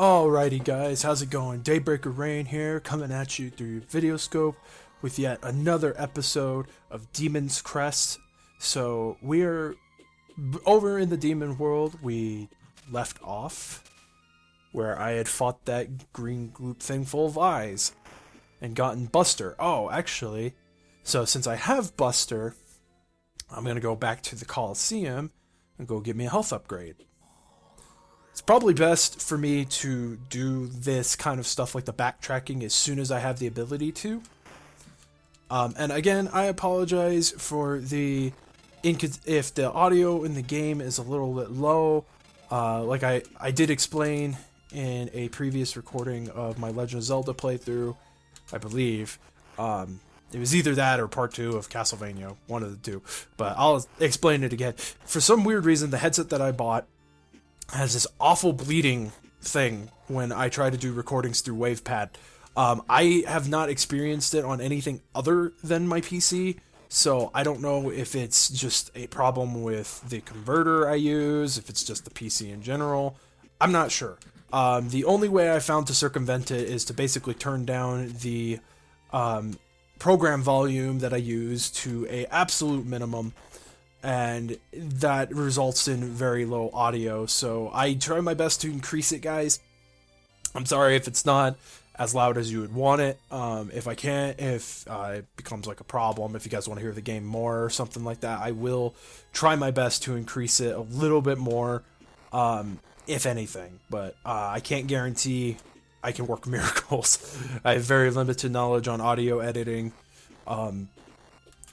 Alrighty guys, how's it going? Daybreaker Rein here, coming at you through your video scope with yet another episode of Demon's Crest. So we're over in the demon world. We left off where I had fought that green gloop thing full of eyes and gotten Buster. Oh, actually, so since I have Buster, I'm gonna go back to the Coliseum and go get me a health upgrade. It's probably best for me to do this kind of stuff like the backtracking as soon as I have the ability to. And again, I apologize for the if the audio in the game is a little bit low. Like I did explain in a previous recording of my Legend of Zelda playthrough, I believe. It was either that or part 2 of Castlevania, one of the two. But I'll explain it again. For some weird reason, the headset that I bought has this awful bleeding thing when I try to do recordings through WavePad. I have not experienced it on anything other than my PC, so I don't know if it's just a problem with the converter I use, if it's just the PC in general. I'm not sure. The only way I found to circumvent it is to basically turn down the program volume that I use to a absolute minimum, and that results in very low audio. So I try my best to increase it, guys. I'm sorry if it's not as loud as you would want it. If I can't, if it becomes like a problem, if you guys want to hear the game more or something like that, I will try my best to increase it a little bit more, if anything. But I can't guarantee I can work miracles. I have very limited knowledge on audio editing.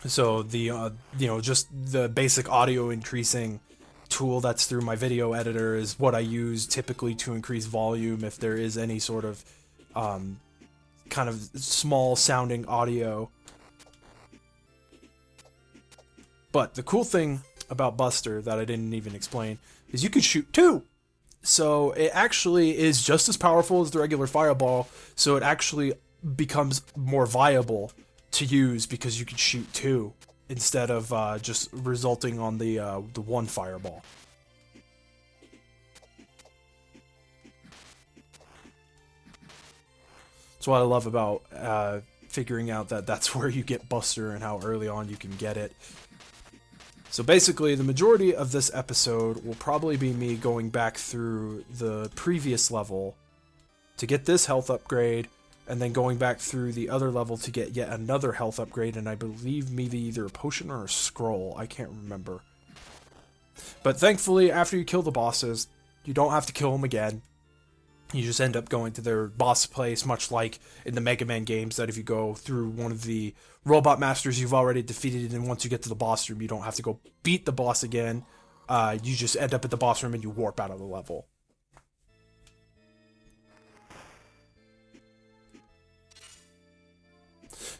So the just the basic audio increasing tool that's through my video editor is what I use typically to increase volume if there is any sort of kind of small sounding audio. But the cool thing about Buster that I didn't even explain is you can shoot two. So it actually is just as powerful as the regular fireball, so it actually becomes more viable to use because you can shoot two instead of just resulting on the one fireball. That's what I love about figuring out that that's where you get Buster and how early on you can get it. So basically, the majority of this episode will probably be me going back through the previous level to get this health upgrade, and then going back through the other level to get yet another health upgrade, and I believe maybe either a potion or a scroll. I can't remember. But thankfully, after you kill the bosses, you don't have to kill them again. You just end up going to their boss place, much like in the Mega Man games, that if you go through one of the robot masters you've already defeated, and once you get to the boss room, you don't have to go beat the boss again. You just end up at the boss room and you warp out of the level.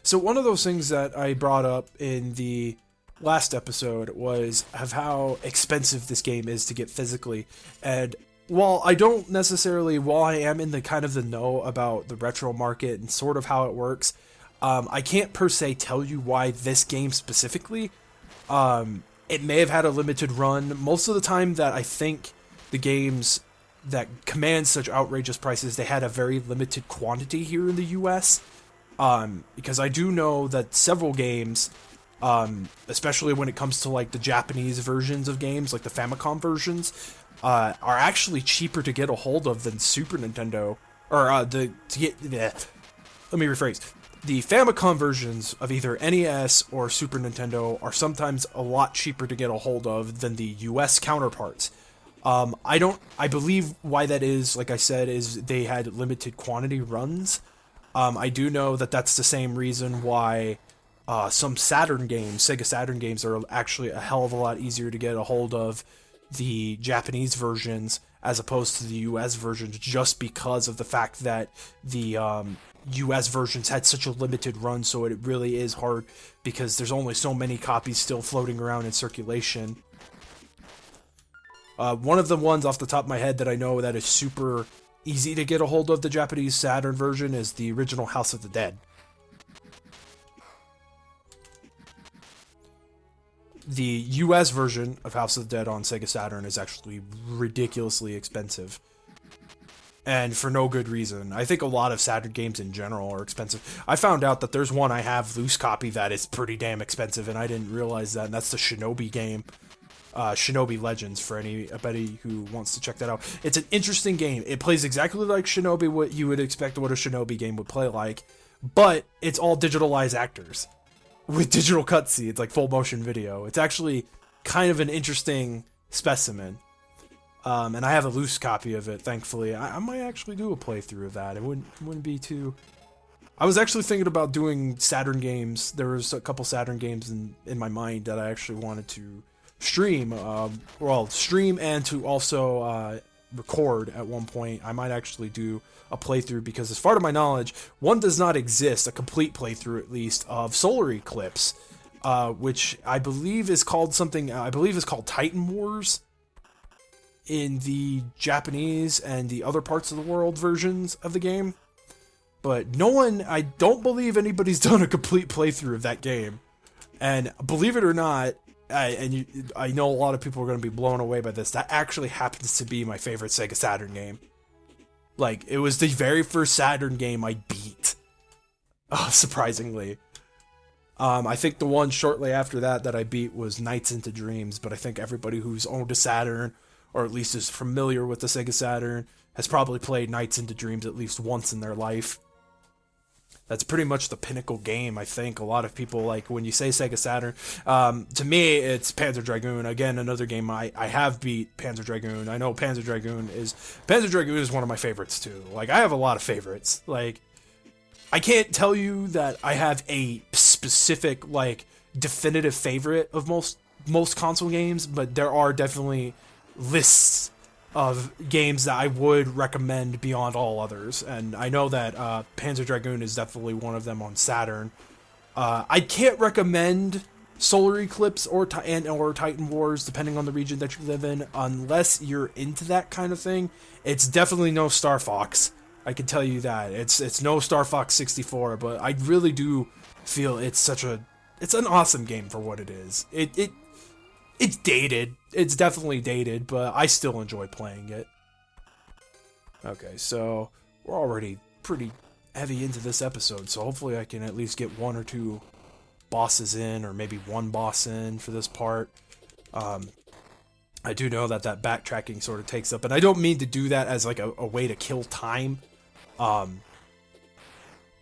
So one of those things that I brought up in the last episode was of how expensive this game is to get physically. And while I am in the kind of the know about the retro market and sort of how it works, I can't per se tell you why this game specifically. It may have had a limited run. Most of the time that I think the games that command such outrageous prices, they had a very limited quantity here in the US. Because I do know that several games, especially when it comes to like the Japanese versions of games, like the Famicom versions, are actually cheaper to get a hold of than Super Nintendo, or let me rephrase. The Famicom versions of either NES or Super Nintendo are sometimes a lot cheaper to get a hold of than the US counterparts. I believe why that is, like I said, is they had limited quantity runs. I do know that that's the same reason why some Sega Saturn games, are actually a hell of a lot easier to get a hold of the Japanese versions as opposed to the US versions, just because of the fact that the US versions had such a limited run, so it really is hard because there's only so many copies still floating around in circulation. One of the ones off the top of my head that I know that is super easy to get a hold of, the Japanese Saturn version, is the original House of the Dead. The US version of House of the Dead on Sega Saturn is actually ridiculously expensive. and for no good reason. I think a lot of Saturn games in general are expensive. I found out that there's one I have loose copy that is pretty damn expensive, and I didn't realize that, and that's the Shinobi game. Shinobi Legends, for anybody who wants to check that out. It's an interesting game. It plays exactly like Shinobi, what you would expect what a Shinobi game would play like, but it's all digitalized actors with digital cutscenes. It's like full motion video. It's actually kind of an interesting specimen. And I have a loose copy of it, thankfully. I might actually do a playthrough of that. It wouldn't be too... I was actually thinking about doing Saturn games. There was a couple Saturn games in my mind that I actually wanted to stream. Stream and to also record at one point. I might actually do a playthrough because, as far to my knowledge, one does not exist, a complete playthrough at least, of Solar Eclipse, which I believe is called something, I believe is called Titan Wars in the Japanese and the other parts of the world versions of the game. But no one, I don't believe anybody's done a complete playthrough of that game. And believe it or not, I know a lot of people are going to be blown away by this, that actually happens to be my favorite Sega Saturn game. Like, it was the very first Saturn game I beat. Surprisingly. I think the one shortly after that I beat was Nights into Dreams, but I think everybody who's owned a Saturn, or at least is familiar with the Sega Saturn, has probably played Nights into Dreams at least once in their life. That's pretty much the pinnacle game, I think. A lot of people, like, when you say Sega Saturn, to me, it's Panzer Dragoon. Again, another game I have beat Panzer Dragoon. I know Panzer Dragoon is one of my favorites, too. Like, I have a lot of favorites. Like, I can't tell you that I have a specific, like, definitive favorite of most console games, but there are definitely lists of games that I would recommend beyond all others, and I know that Panzer Dragoon is definitely one of them on Saturn. I can't recommend Solar Eclipse or Titan Wars, depending on the region that you live in, unless you're into that kind of thing. It's definitely no Star Fox. I can tell you that. It's no Star Fox 64, but I really do feel it's an awesome game for what it is. It's dated. It's definitely dated, but I still enjoy playing it. Okay, so we're already pretty heavy into this episode, so hopefully I can at least get one or two bosses in, or maybe one boss in for this part. I do know that backtracking sort of takes up, and I don't mean to do that as like a way to kill time,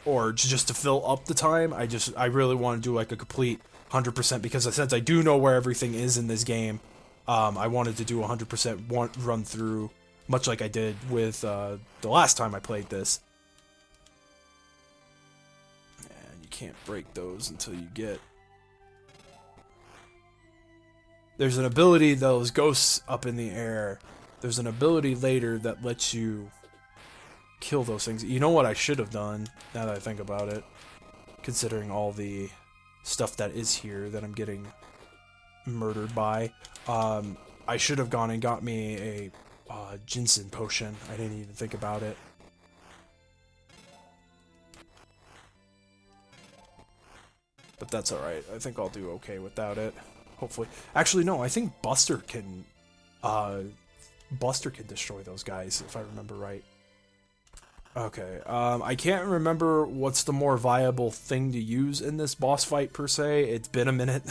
or just to fill up the time. I really want to do like a complete 100%, because since I do know where everything is in this game, I wanted to do 100% run through, much like I did with the last time I played this. And you can't break those until you get... There's an ability, those ghosts up in the air, there's an ability later that lets you kill those things. You know what I should have done, now that I think about it, considering all the stuff that is here that I'm getting murdered by. I should have gone and got me a Ginseng Potion. I didn't even think about it. But that's alright. I think I'll do okay without it. Hopefully. Actually, no, I think Buster can destroy those guys, if I remember right. Okay, I can't remember what's the more viable thing to use in this boss fight, per se. It's been a minute.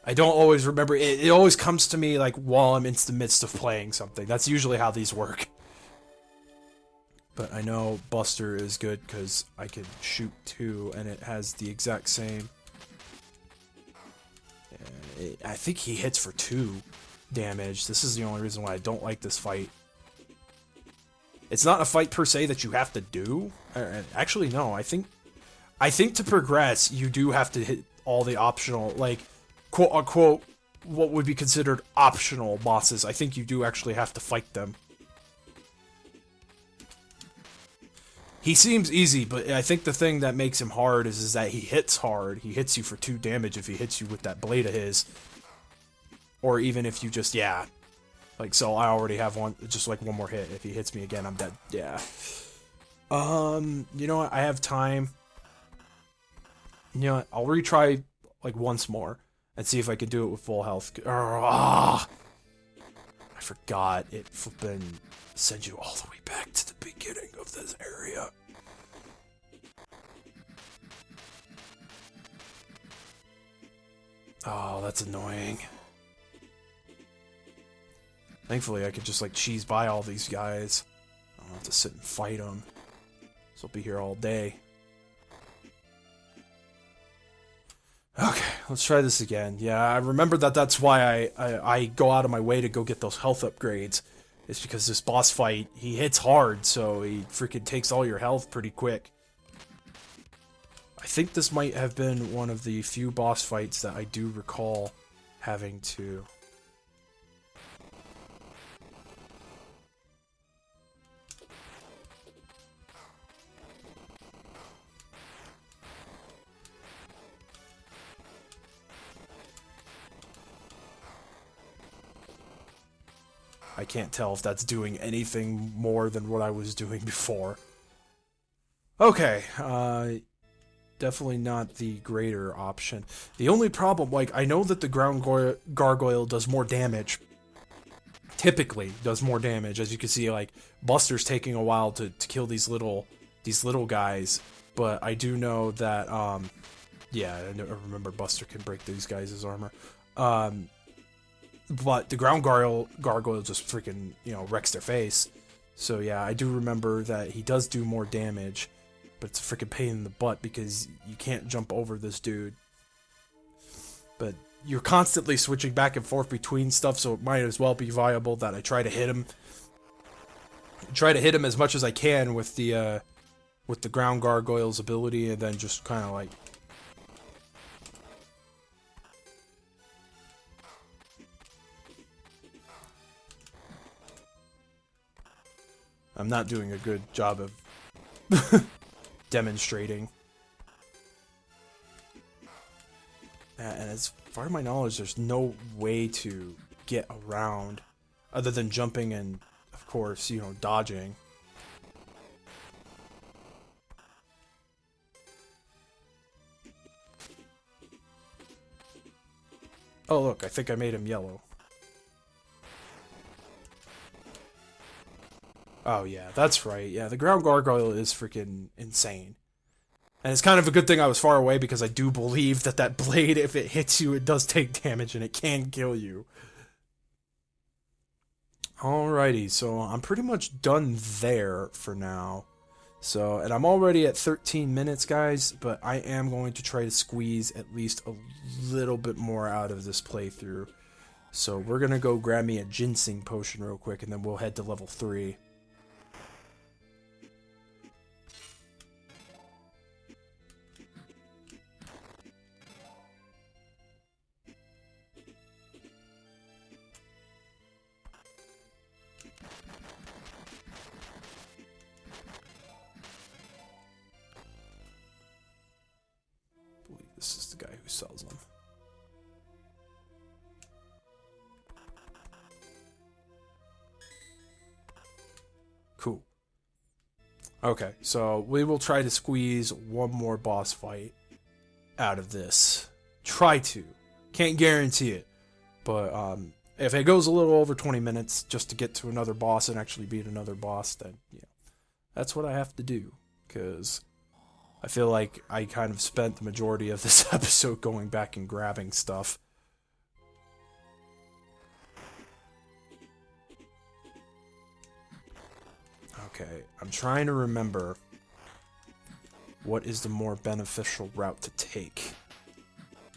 I don't always remember. It always comes to me, like, while I'm in the midst of playing something. That's usually how these work. But I know Buster is good, because I can shoot two, and it has the exact same... I think he hits for 2 damage. This is the only reason why I don't like this fight. It's not a fight per se that you have to do. Actually, no. I think to progress, you do have to hit all the optional, like, quote unquote, what would be considered optional bosses. I think you do actually have to fight them. He seems easy, but I think the thing that makes him hard is that he hits hard. He hits you for 2 damage if he hits you with that blade of his. Or even if you just, yeah. Like, so I already have just like one more hit. If he hits me again, I'm dead. Yeah. You know what? I have time. You know what? I'll retry, like, once more. And see if I can do it with full health. I forgot it flippin' sends you all the way back to the beginning of this area. Oh, that's annoying. Thankfully, I could just, like, cheese by all these guys. I don't have to sit and fight them. So I'll be here all day. Okay, let's try this again. Yeah, I remember that's why I go out of my way to go get those health upgrades. It's because this boss fight, he hits hard, so he freaking takes all your health pretty quick. I think this might have been one of the few boss fights that I do recall having to... I can't tell if that's doing anything more than what I was doing before. Okay, definitely not the greater option. The only problem, like, I know that the ground gargoyle does more damage. Typically does more damage. As you can see, like, Buster's taking a while to kill these little guys. But I do know that, yeah, I remember Buster can break these guys' armor. But the ground gargoyle just freaking, you know, wrecks their face. So yeah, I do remember that he does do more damage, but it's a freaking pain in the butt because you can't jump over this dude. But you're constantly switching back and forth between stuff, so it might as well be viable that I try to hit him. Try to hit him as much as I can with the ground gargoyle's ability, and then just kind of like... I'm not doing a good job of demonstrating. And as far as my knowledge, there's no way to get around other than jumping and, of course, you know, dodging. Oh, look, I think I made him yellow. Oh, yeah, that's right. Yeah, the ground gargoyle is freaking insane. And it's kind of a good thing I was far away because I do believe that that blade, if it hits you, it does take damage and it can kill you. Alrighty, so I'm pretty much done there for now. So, and I'm already at 13 minutes, guys, but I am going to try to squeeze at least a little bit more out of this playthrough. So we're going to go grab me a Ginseng Potion real quick, and then we'll head to level 3. This is the guy who sells them. Cool. Okay, so we will try to squeeze one more boss fight out of this. Try to. Can't guarantee it. But if it goes a little over 20 minutes just to get to another boss and actually beat another boss, then yeah, that's what I have to do. Because I feel like I kind of spent the majority of this episode going back and grabbing stuff. Okay, I'm trying to remember what is the more beneficial route to take.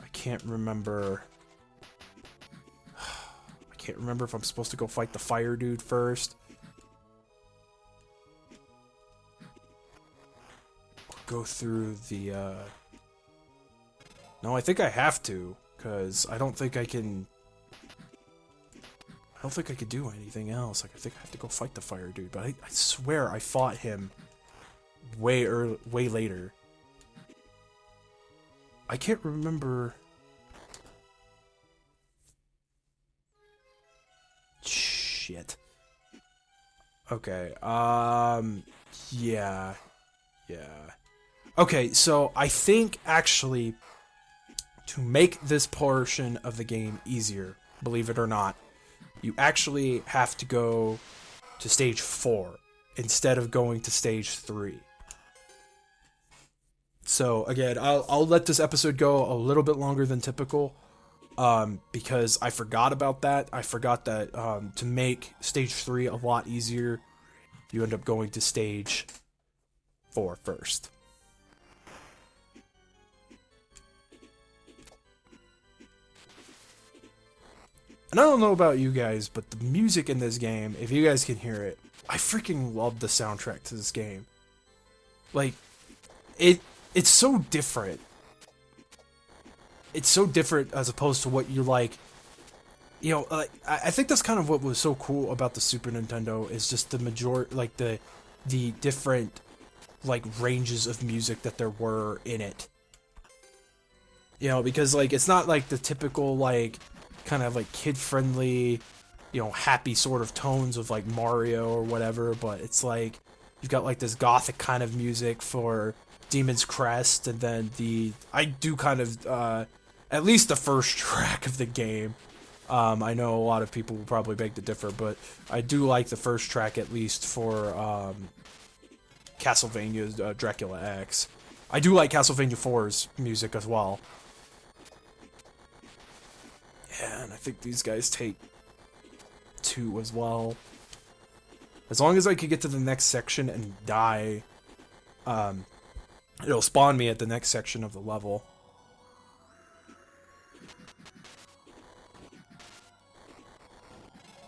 I can't remember... I can't remember if I'm supposed to go fight the fire dude first. Go through the, No, I think I have to, because I don't think I can... I don't think I could do anything else. Like, I think I have to go fight the fire dude, but I swear I fought him way later. I can't remember... Shit. Okay, yeah. Okay, so I think, actually, to make this portion of the game easier, believe it or not, you actually have to go to stage 4 instead of going to stage 3. So again, I'll let this episode go a little bit longer than typical, because I forgot about that. I forgot that to make stage 3 a lot easier, you end up going to stage 4 first. And I don't know about you guys, but the music in this game, if you guys can hear it, I freaking love the soundtrack to this game. Like, it's so different. It's so different as opposed to what you like. You know, I think that's kind of what was so cool about the Super Nintendo, is just the the different like ranges of music that there were in it. You know, because like it's not like the typical like kind of like kid-friendly, you know, happy sort of tones of like Mario or whatever, but it's like you've got like this gothic kind of music for Demon's Crest, and then I do kind of at least the first track of the game. I know a lot of people will probably beg to differ, but I do like the first track at least for Castlevania's Dracula X. I do like Castlevania 4's music as well. Yeah, and I think these guys take 2 as well. As long as I could get to the next section and die, it'll spawn me at the next section of the level.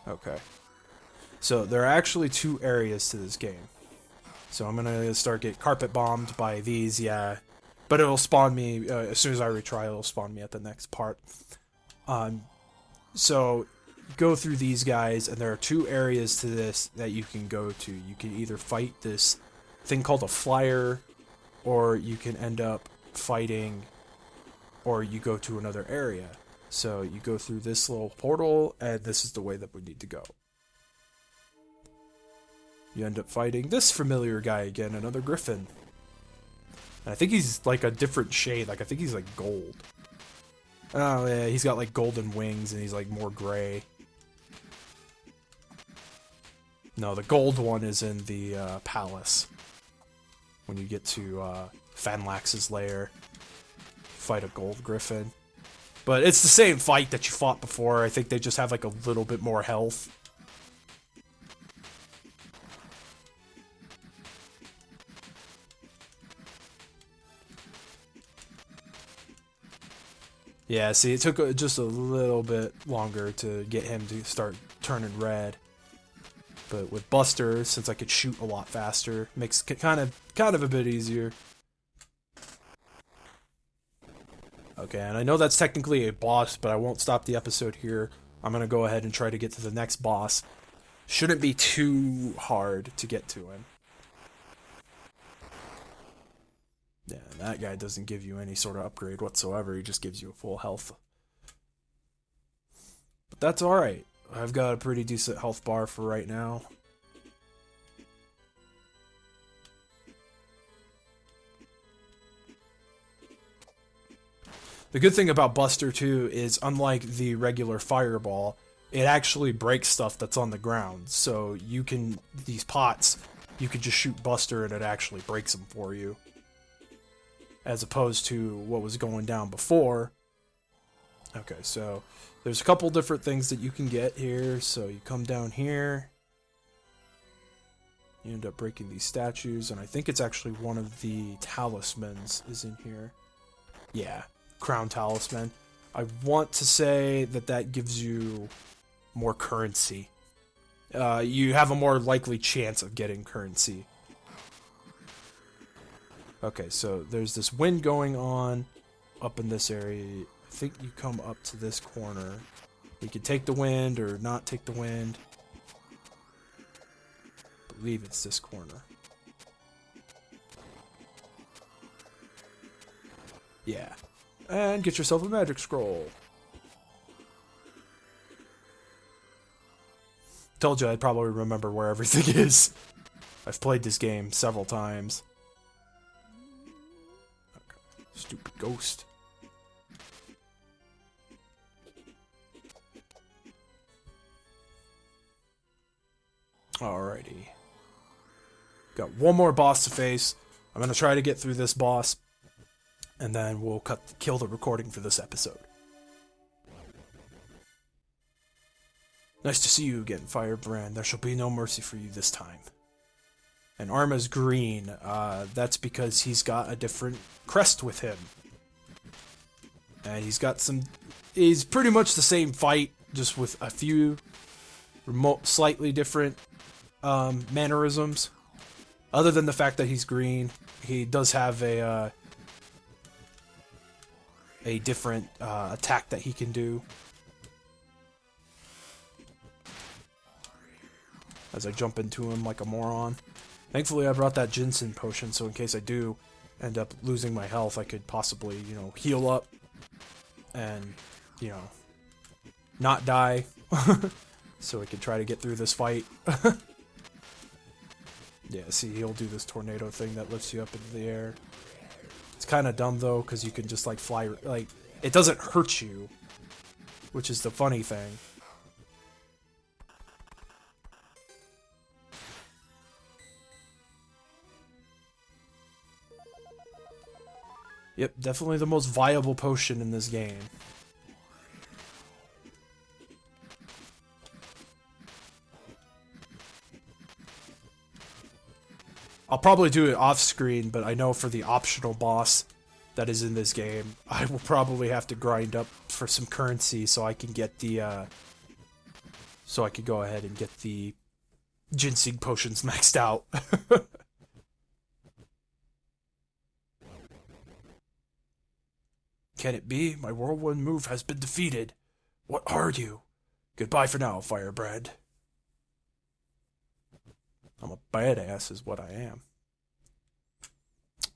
Okay. So there are actually 2 areas to this game. So I'm gonna start get carpet bombed by these, yeah. But it'll spawn me, as soon as I retry, it'll spawn me at the next part. So go through these guys, and there are 2 areas to this that you can go to. You can either fight this thing called a flyer, or you can end up fighting, or you go to another area. So you go through this little portal, and this is the way that we need to go. You end up fighting this familiar guy again, another Griffin. And I think he's like a different shade, like I think he's like gold. Oh yeah, he's got like golden wings and he's like more gray. No, the gold one is in the palace. When you get to Fanlax's lair, fight a gold Griffin. But it's the same fight that you fought before. I think they just have like a little bit more health. Yeah, see, it took just a little bit longer to get him to start turning red. But with Buster, since I could shoot a lot faster, makes it kind of a bit easier. Okay, and I know that's technically a boss, but I won't stop the episode here. I'm going to go ahead and try to get to the next boss. Shouldn't be too hard to get to him. Yeah, and that guy doesn't give you any sort of upgrade whatsoever. He just gives you a full health. But that's alright. I've got a pretty decent health bar for right now. The good thing about Buster, too, is unlike the regular fireball, it actually breaks stuff that's on the ground. So you can, these pots, you could just shoot Buster and it actually breaks them for you. As opposed to what was going down before. Okay, so there's a couple different things that you can get here. So you come down here. You end up breaking these statues, and I think it's actually one of the talismans is in here. Yeah, crown talisman. I want to say that that gives you more currency. You have a more likely chance of getting currency. Okay, so there's this wind going on up in this area. I think you come up to this corner. You can take the wind or not take the wind. I believe it's this corner. Yeah. And get yourself a magic scroll. Told you I'd probably remember where everything is. I've played this game several times. Stupid ghost. Alrighty. Got one more boss to face. I'm going to try to get through this boss, and then we'll kill the recording for this episode. Nice to see you again, Firebrand. There shall be no mercy for you this time. And Arma's green. That's because he's got a different crest with him. And he's got some... He's pretty much the same fight, just with a few slightly different mannerisms. Other than the fact that he's green, he does have a different attack that he can do. As I jump into him like a moron. Thankfully, I brought that Ginseng Potion, so in case I do end up losing my health, I could possibly, you know, heal up and, you know, not die. So I could try to get through this fight. Yeah, see, he'll do this tornado thing that lifts you up into the air. It's kind of dumb, though, because you can just, like, fly... Like, it doesn't hurt you, which is the funny thing. Yep, definitely the most viable potion in this game. I'll probably do it off screen, but I know for the optional boss that is in this game, I will probably have to grind up for some currency so I can get the, so I could go ahead and get the Ginseng Potions maxed out. Can it be? My whirlwind move has been defeated. What are you? Goodbye for now, Firebrand. I'm a badass is what I am.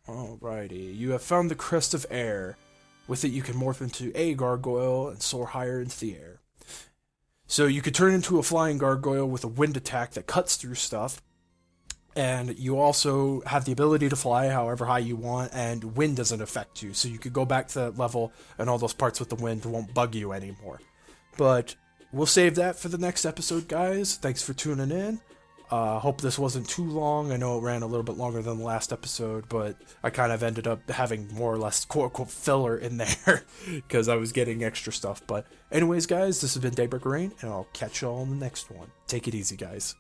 Alrighty. You have found the Crest of Air. With it you can morph into a gargoyle and soar higher into the air. So you could turn into a flying gargoyle with a wind attack that cuts through stuff. And you also have the ability to fly however high you want, and wind doesn't affect you. So you could go back to that level, and all those parts with the wind won't bug you anymore. But we'll save that for the next episode, guys. Thanks for tuning in. Hope this wasn't too long. I know it ran a little bit longer than the last episode, but I kind of ended up having more or less quote-unquote filler in there because I was getting extra stuff. But anyways, guys, this has been Daybreaker Rein, and I'll catch y'all on the next one. Take it easy, guys.